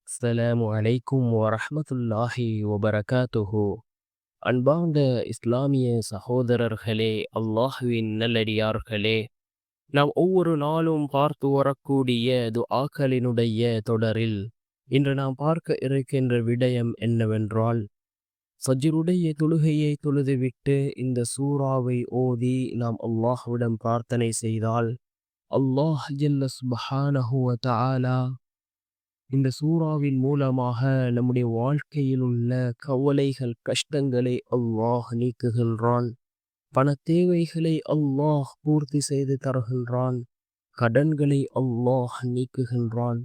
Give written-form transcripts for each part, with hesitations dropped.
அஸ்ஸலாமு அலைக்கும் வரஹ்மத்துல்லாஹி வபரகாத்துஹு. அன்பார்ந்த இஸ்லாமிய சகோதரர்களே, அல்லாஹுவின் நல்லடியார்களே, நாம் ஒவ்வொரு நாளும் பார்த்து வரக்கூடிய துஆக்களினுடைய தொடரில் இன்று நாம் பார்க்க இருக்கின்ற விடயம் என்னவென்றால், ஃபஜ்ருடைய தொழுகையை தொழுதுவிட்டு இந்த சூறாவை ஓதி நாம் அல்லாஹ்விடம் பிரார்த்தனை செய்தால், அல்லாஹ் ஜல்ல சுப்ஹானஹு வ தஆலா இந்த சூறாவின் மூலமாக நம்முடைய வாழ்க்கையில் உள்ள கவலைகள், கஷ்டங்களை அல்லாஹ் நீக்குகின்றான். பண தேவைகளை அல்லாஹ் பூர்த்தி செய்து தருகின்றான். கடன்களை அல்லாஹ் நீக்குகின்றான்.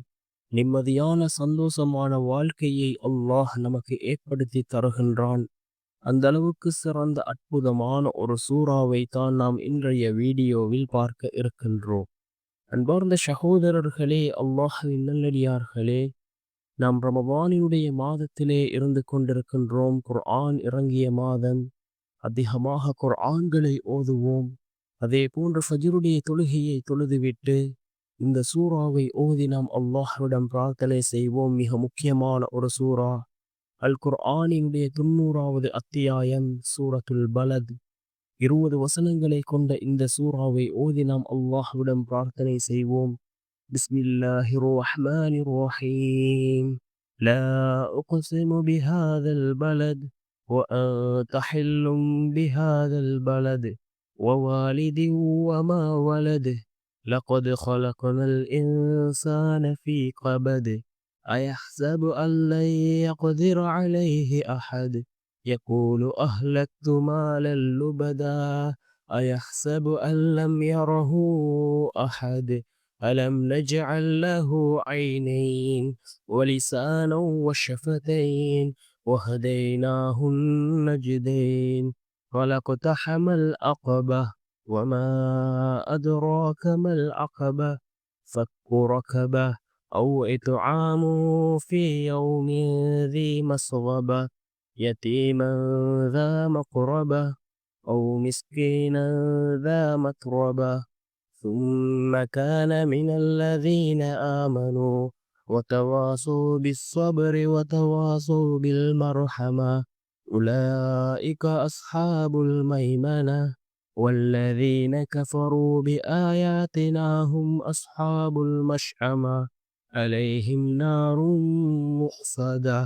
நிம்மதியான சந்தோஷமான வாழ்க்கையை அல்லாஹ் நமக்கு ஏற்படுத்தி தருகின்றான். அந்த அளவுக்கு சிறந்த அற்புதமான ஒரு சூறாவை தான் நாம் இன்றைய வீடியோவில் பார்க்க இருக்கின்றோம். அன்பார்ந்த சகோதரர்களே, அல்லாஹ்வின் நல்லடியார்களே, நாம் ரமதானினுடைய மாதத்திலே இருந்து கொண்டிருக்கின்றோம். குர்ஆன் இறங்கிய மாதம். அதிகமாக குர்ஆன்களை ஓதுவோம். அதே போன்று ஃபஜ்ருடைய தொழுகையை தொழுதுவிட்டு இந்த சூறாவை ஓதி நாம் அல்லாஹ்விடம் பிரார்த்தனை செய்வோம். மிக முக்கியமான ஒரு சூரா. அல் குர்ஆனினுடைய 90வது அத்தியாயம் சூரத்துல் பலத். 20 வசனங்களை கொண்ட இந்த சூறாவை ஓதி நாம் அல்லாஹ்விடம் பிரார்த்தனை செய்வோம். பிஸ்மில்லாஹிர் ரஹ்மானிர் ரஹீம். லா உக்ஸிமு பிஹாதல் பலத் வ அன்த ஹில்லும் பிஹாதல் பலத் வ வாலிதின் வ மா வலத் லகத் خلقنا الإنسان في كبد أيحسب أن لن يقدر عليه أحد يقول أهلكت مالا لبدا أيحسب أن لم يره أحد ألم نجعل له عينين ولسانا وشفتين وهديناه النجدين فلاقتحم العقبة وما أدراك ما العقبة فك رقبة أو إطعام في يوم ذي مسغبة يتيما ذا مقربة أو مسكينا ذا متربة ثم كان من الذين آمنوا وتواصوا بالصبر وتواصوا بالمرحمة أولئك أصحاب الميمنة والذين كفروا بآياتنا هم أصحاب المشأمة عليهم نار مؤصدة.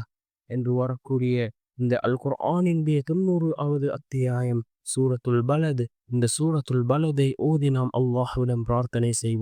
என்று வரக்கூடிய இந்த அல் குர்ஆனின் 90வது அத்தியாயம் சூரத்துல் பலத். இந்த சூரத்துல் பலதை ஓதி நாம் அல்லாஹ்விடம் பிரார்த்தனை செய்வோம்.